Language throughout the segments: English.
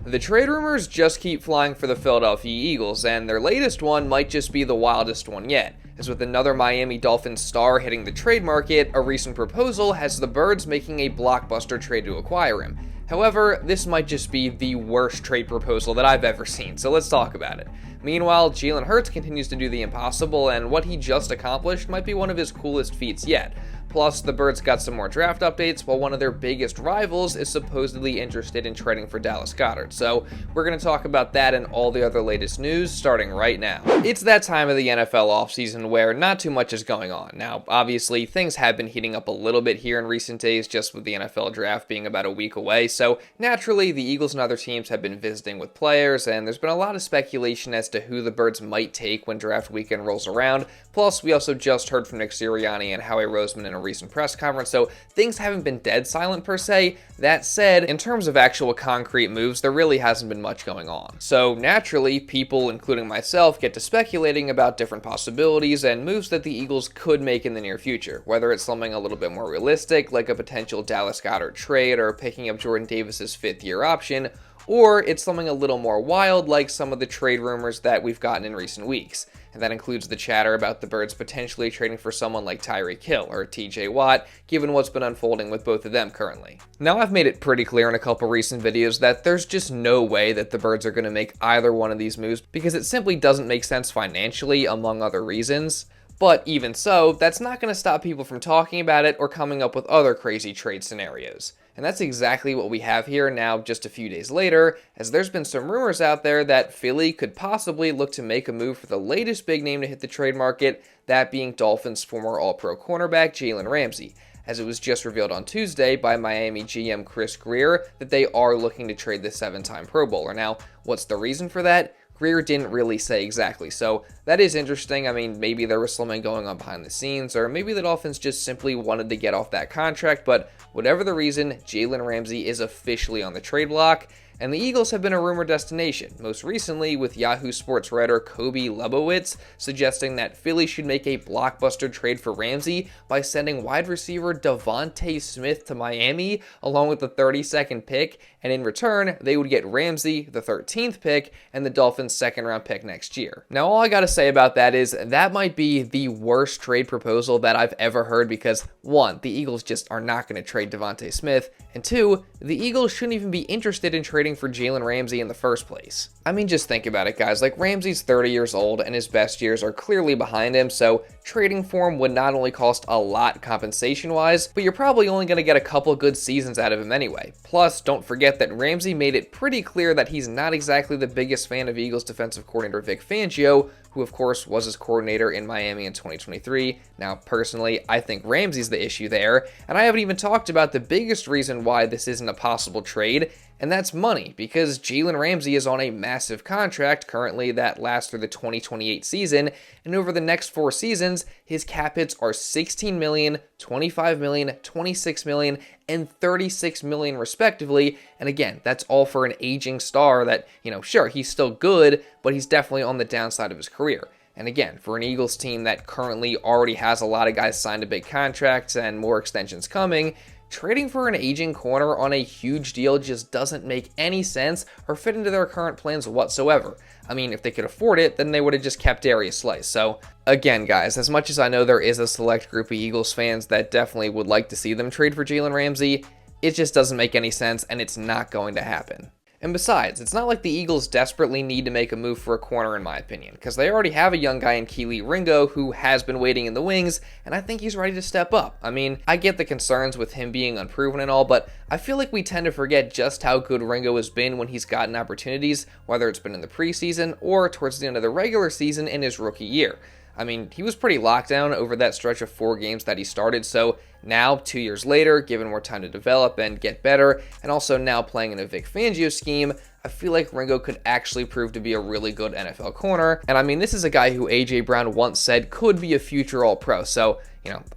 The trade rumors just keep flying for the Philadelphia Eagles, and their latest one might just be the wildest one yet. As with another Miami Dolphins star hitting the trade market, a recent proposal has the Birds making a blockbuster trade to acquire him. However, this might just be the worst trade proposal that I've ever seen, so let's talk about it. Meanwhile, Jalen Hurts continues to do the impossible, and what he just accomplished might be one of his coolest feats yet. Plus, the Birds got some more draft updates, while one of their biggest rivals is supposedly interested in trading for Dallas Goedert. So, we're going to talk about that and all the other latest news starting right now. It's that time of the NFL offseason where not too much is going on. Now, obviously, things have been heating up a little bit here in recent days, just with the NFL draft being about a week away. So, naturally, the Eagles and other teams have been visiting with players, and there's been a lot of speculation as to who the Birds might take when draft weekend rolls around. Plus, we also just heard from Nick Sirianni and Howie Roseman in a recent press conference, so things haven't been dead silent per se. That said, in terms of actual concrete moves, there really hasn't been much going on. So naturally, people, including myself, get to speculating about different possibilities and moves that the Eagles could make in the near future, whether it's something a little bit more realistic, like a potential Dallas Goedert trade or picking up Jordan Davis's fifth-year option, or it's something a little more wild, like some of the trade rumors that we've gotten in recent weeks. And that includes the chatter about the Birds potentially trading for someone like Tyreek Hill or TJ Watt, given what's been unfolding with both of them currently. Now, I've made it pretty clear in a couple recent videos that there's just no way that the Birds are going to make either one of these moves because it simply doesn't make sense financially, among other reasons. But even so, that's not going to stop people from talking about it or coming up with other crazy trade scenarios. And that's exactly what we have here now just a few days later, as there's been some rumors out there that Philly could possibly look to make a move for the latest big name to hit the trade market, that being Dolphins' former All-Pro cornerback Jalen Ramsey, as it was just revealed on Tuesday by Miami GM Chris Grier that they are looking to trade the seven-time Pro Bowler. Now, what's the reason for that? Grier didn't really say exactly, so that is interesting. I mean, maybe there was something going on behind the scenes, or maybe the Dolphins just simply wanted to get off that contract, but whatever the reason, Jalen Ramsey is officially on the trade block, and the Eagles have been a rumored destination, most recently with Yahoo Sports writer Kobe Lebowitz suggesting that Philly should make a blockbuster trade for Ramsey by sending wide receiver DeVonta Smith to Miami along with the 32nd pick, and in return, they would get Ramsey, the 13th pick, and the Dolphins' second-round pick next year. Now, all I gotta say about that is that might be the worst trade proposal that I've ever heard because, one, the Eagles just are not going to trade DeVonta Smith, and two, the Eagles shouldn't even be interested in trading for Jalen Ramsey in the first place. I mean, just think about it, guys. Like, Ramsey's 30 years old and his best years are clearly behind him, so trading for him would not only cost a lot compensation-wise, but you're probably only going to get a couple good seasons out of him anyway. Plus, don't forget that Ramsey made it pretty clear that he's not exactly the biggest fan of Eagles defensive coordinator Vic Fangio, who of course was his coordinator in Miami in 2023. Now, personally, I think Ramsey's the issue there, and I haven't even talked about the biggest reason why this isn't a possible trade, and that's money, because Jalen Ramsey is on a massive contract currently that lasts through the 2028 season, and over the next 4 seasons, his cap hits are $16 million, $25 million, $26 million, and $36 million respectively, and again, that's all for an aging star that, sure, he's still good, but he's definitely on the downside of his career. And again, for an Eagles team that currently already has a lot of guys signed to big contracts and more extensions coming, trading for an aging corner on a huge deal just doesn't make any sense or fit into their current plans whatsoever. I mean, if they could afford it, then they would have just kept Darius Slay. So, again, guys, as much as I know there is a select group of Eagles fans that definitely would like to see them trade for Jalen Ramsey, it just doesn't make any sense, and it's not going to happen. And besides, it's not like the Eagles desperately need to make a move for a corner in my opinion, because they already have a young guy in Kelee Ringo who has been waiting in the wings, and I think he's ready to step up. I mean, I get the concerns with him being unproven and all, but I feel like we tend to forget just how good Ringo has been when he's gotten opportunities, whether it's been in the preseason or towards the end of the regular season in his rookie year. I mean, he was pretty locked down over that stretch of 4 games that he started, so now, 2 years later, given more time to develop and get better, and also now playing in a Vic Fangio scheme, I feel like Ringo could actually prove to be a really good NFL corner. And I mean, this is a guy who A.J. Brown once said could be a future All-Pro, so,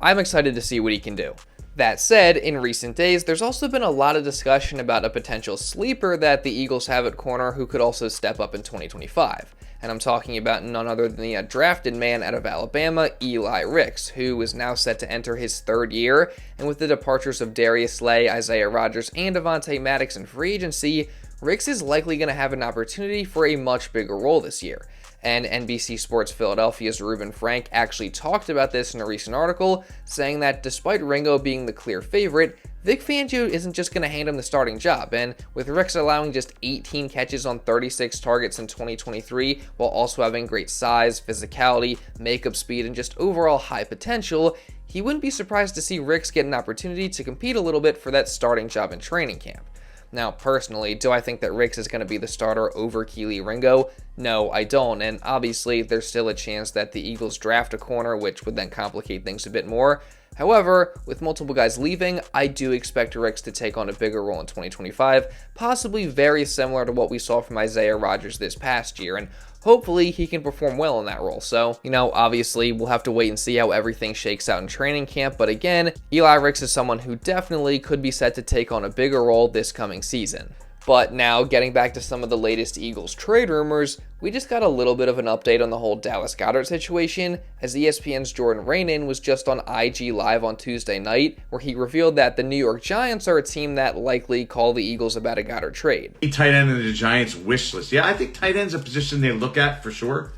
I'm excited to see what he can do. That said, in recent days, there's also been a lot of discussion about a potential sleeper that the Eagles have at corner who could also step up in 2025. And I'm talking about none other than the drafted man out of Alabama, Eli Ricks, who is now set to enter his 3rd year, and with the departures of Darius Slay, Isaiah Rodgers, and Devontae Maddox in free agency, Ricks is likely going to have an opportunity for a much bigger role this year. And NBC Sports Philadelphia's Reuben Frank actually talked about this in a recent article, saying that despite Ringo being the clear favorite, Vic Fangio isn't just going to hand him the starting job, and with Ricks allowing just 18 catches on 36 targets in 2023, while also having great size, physicality, makeup speed, and just overall high potential, he wouldn't be surprised to see Ricks get an opportunity to compete a little bit for that starting job in training camp. Now, personally, do I think that Ricks is going to be the starter over Kelee Ringo? No, I don't, and obviously there's still a chance that the Eagles draft a corner, which would then complicate things a bit more. However, with multiple guys leaving, I do expect Ricks to take on a bigger role in 2025, possibly very similar to what we saw from Isaiah Rodgers this past year, and hopefully he can perform well in that role. So, obviously we'll have to wait and see how everything shakes out in training camp, but again, Eli Ricks is someone who definitely could be set to take on a bigger role this coming season. But now, getting back to some of the latest Eagles trade rumors, we just got a little bit of an update on the whole Dallas Goedert situation, as ESPN's Jordan Raanan was just on IG Live on Tuesday night, where he revealed that the New York Giants are a team that likely call the Eagles about a Goedert trade. Tight end in the Giants wish list. Yeah, I think tight end's a position they look at for sure.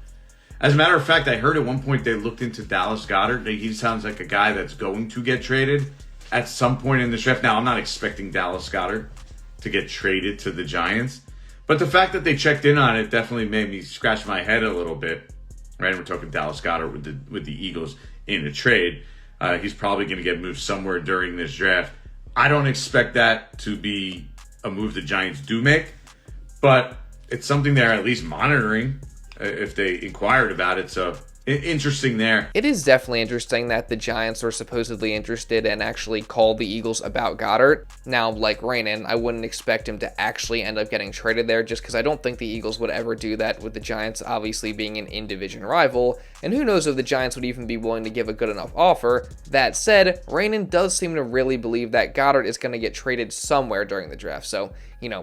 As a matter of fact, I heard at one point they looked into Dallas Goedert. He sounds like a guy that's going to get traded at some point in the draft. Now, I'm not expecting Dallas Goedert to get traded to the Giants, but the fact that they checked in on it definitely made me scratch my head a little bit. Right, we're talking Dallas Goedert with the Eagles in a trade. He's probably going to get moved somewhere during this draft. I don't expect that to be a move the Giants do make, but it's something they're at least monitoring if they inquired about it. So interesting there. It is definitely interesting that the Giants were supposedly interested and actually called the Eagles about Goedert. Now, like Raanan, I wouldn't expect him to actually end up getting traded there, just because I don't think the Eagles would ever do that, with the Giants obviously being an in-division rival, and who knows if the Giants would even be willing to give a good enough offer. That said, Raanan does seem to really believe that Goedert is going to get traded somewhere during the draft, so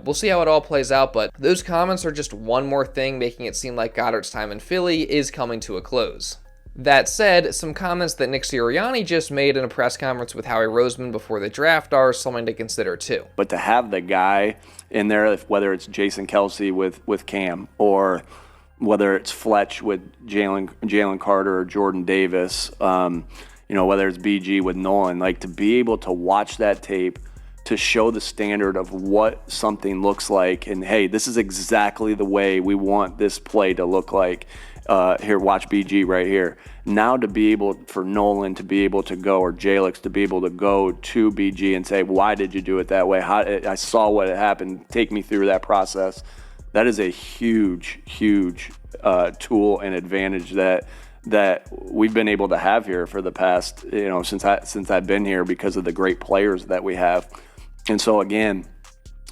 we'll see how it all plays out, but those comments are just one more thing making it seem like Goedert's time in Philly is coming to a close. That said, some comments that Nick Sirianni just made in a press conference with Howie Roseman before the draft are something to consider too. But to have the guy in there, whether it's Jason Kelce with Cam, or whether it's Fletch with Jalen Carter or Jordan Davis, whether it's BG with Nolan, like to be able to watch that tape, to show the standard of what something looks like, and hey, this is exactly the way we want this play to look like. Here, watch BG right here. Now to be able, for Nolan to be able to go, or Jalix to be able to go to BG and say, why did you do it that way? I saw what happened. Take me through that process. That is a huge, huge tool and advantage that we've been able to have here for the past, since I've been here, because of the great players that we have. And so again,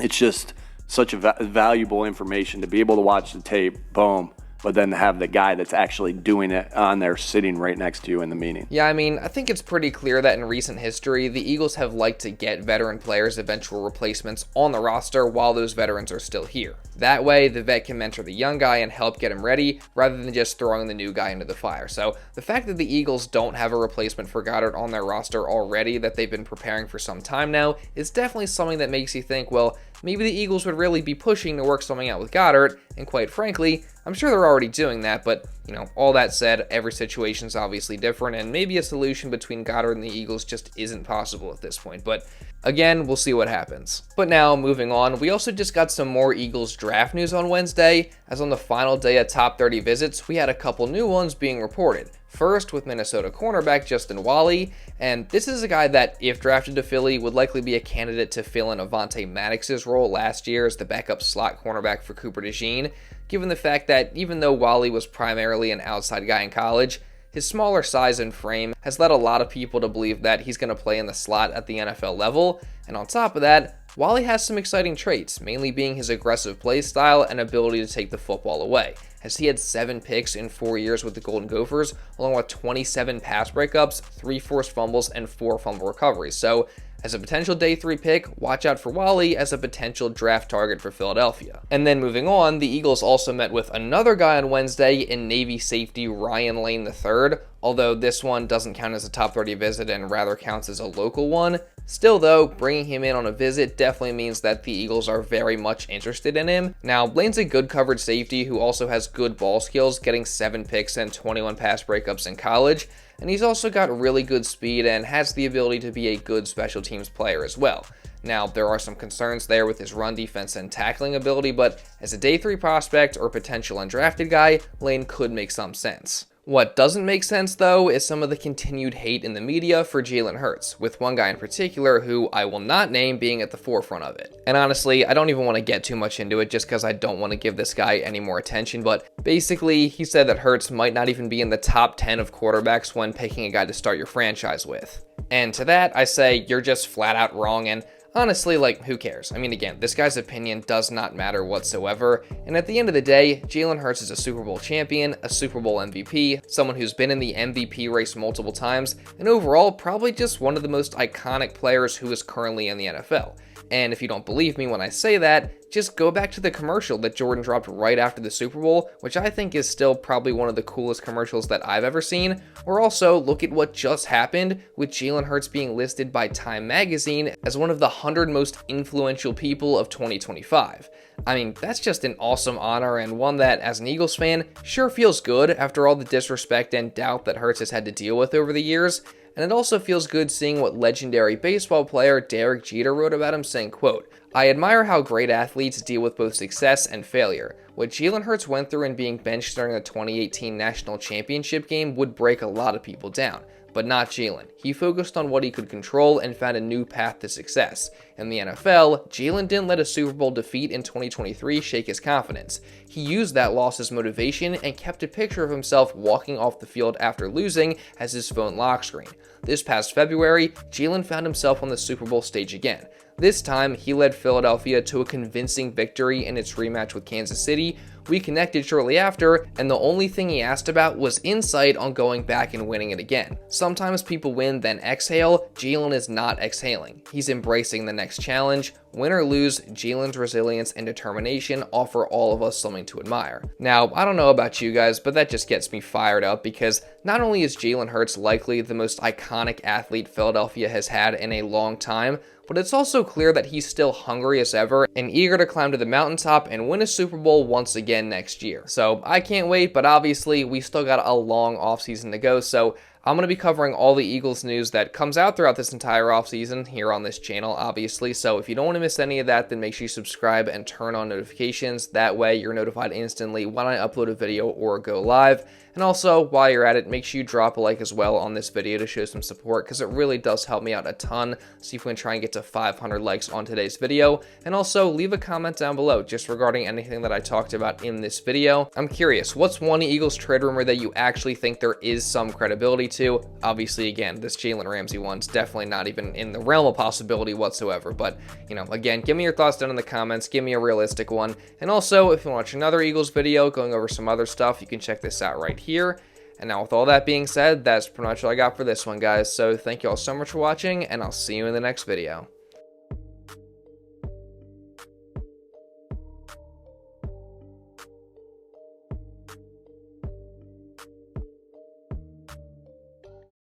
it's just such a valuable information to be able to watch the tape, boom, but then to have the guy that's actually doing it on there sitting right next to you in the meeting. Yeah, I think it's pretty clear that in recent history, the Eagles have liked to get veteran players' eventual replacements on the roster while those veterans are still here. That way, the vet can mentor the young guy and help get him ready, rather than just throwing the new guy into the fire. So the fact that the Eagles don't have a replacement for Goedert on their roster already, that they've been preparing for some time now, is definitely something that makes you think, well, maybe the Eagles would really be pushing to work something out with Goedert, and quite frankly, I'm sure they're already doing that, but, all that said, every situation is obviously different, and maybe a solution between Goedert and the Eagles just isn't possible at this point, but again, we'll see what happens. But now, moving on, we also just got some more Eagles draft news on Wednesday, as on the final day of top 30 visits, we had a couple new ones being reported. First, with Minnesota cornerback Justin Wally, and this is a guy that, if drafted to Philly, would likely be a candidate to fill in Avonte Maddox's role last year as the backup slot cornerback for Cooper DeJean, given the fact that even though Wally was primarily an outside guy in college, his smaller size and frame has led a lot of people to believe that he's going to play in the slot at the NFL level, and on top of that, Wally has some exciting traits, mainly being his aggressive play style and ability to take the football away, as he had 7 picks in 4 years with the Golden Gophers, along with 27 pass breakups, 3 forced fumbles, and 4 fumble recoveries. So, as a potential day 3 pick, watch out for Wally as a potential draft target for Philadelphia. And then moving on, the Eagles also met with another guy on Wednesday in Navy safety Ryan Lane III, although this one doesn't count as a top 30 visit and rather counts as a local one. Still though, bringing him in on a visit definitely means that the Eagles are very much interested in him. Now, Lane's a good coverage safety who also has good ball skills, getting 7 picks and 21 pass breakups in college, and he's also got really good speed and has the ability to be a good special teams player as well. Now, there are some concerns there with his run defense and tackling ability, but as a day 3 prospect or potential undrafted guy, Lane could make some sense. What doesn't make sense, though, is some of the continued hate in the media for Jalen Hurts, with one guy in particular who I will not name being at the forefront of it. And honestly, I don't even want to get too much into it just because I don't want to give this guy any more attention, but basically, he said that Hurts might not even be in the top 10 of quarterbacks when picking a guy to start your franchise with. And to that, I say you're just flat out wrong, and honestly, like, who cares? I mean, again, this guy's opinion does not matter whatsoever, and at the end of the day, Jalen Hurts is a Super Bowl champion, a Super Bowl MVP, someone who's been in the MVP race multiple times, and overall, probably just one of the most iconic players who is currently in the NFL. And if you don't believe me when I say that, just go back to the commercial that Jordan dropped right after the Super Bowl, which I think is still probably one of the coolest commercials that I've ever seen, or also look at what just happened with Jalen Hurts being listed by Time Magazine as one of the 100 most influential people of 2025. I mean, that's just an awesome honor and one that, as an Eagles fan, sure feels good after all the disrespect and doubt that Hurts has had to deal with over the years. And it also feels good seeing what legendary baseball player Derek Jeter wrote about him, saying, quote, "I admire how great athletes deal with both success and failure. What Jalen Hurts went through in being benched during the 2018 National Championship game would break a lot of people down. But not Jalen. He focused on what he could control and found a new path to success. In the NFL, Jalen didn't let a Super Bowl defeat in 2023 shake his confidence. He used that loss as motivation and kept a picture of himself walking off the field after losing as his phone lock screen. This past February, Jalen found himself on the Super Bowl stage again. This time, he led Philadelphia to a convincing victory in its rematch with Kansas City. We connected shortly after, and the only thing he asked about was insight on going back and winning it again. Sometimes people win, then exhale. Jalen is not exhaling. He's embracing the next challenge. Win or lose, Jalen's resilience and determination offer all of us something to admire. Now, I don't know about you guys, but that just gets me fired up because not only is Jalen Hurts likely the most iconic athlete Philadelphia has had in a long time, but it's also clear that he's still hungry as ever and eager to climb to the mountaintop and win a Super Bowl once again next year. So I can't wait, but obviously we still got a long offseason to go, so I'm going to be covering all the Eagles news that comes out throughout this entire offseason here on this channel, obviously. So if you don't want to miss any of that, then make sure you subscribe and turn on notifications. That way you're notified instantly when I upload a video or go live. And also, while you're at it, make sure you drop a like as well on this video to show some support because it really does help me out a ton. See if we can try and get to 500 likes on today's video. And also, leave a comment down below just regarding anything that I talked about in this video. I'm curious, what's one Eagles trade rumor that you actually think there is some credibility to? Obviously, again, this Jalen Ramsey one's definitely not even in the realm of possibility whatsoever. But, you know, again, give me your thoughts down in the comments. Give me a realistic one. And also, if you want to watch another Eagles video going over some other stuff, you can check this out right here. And now with all that being said, that's pretty much all I got for this one, guys. So thank you all so much for watching, and I'll see you in the next video.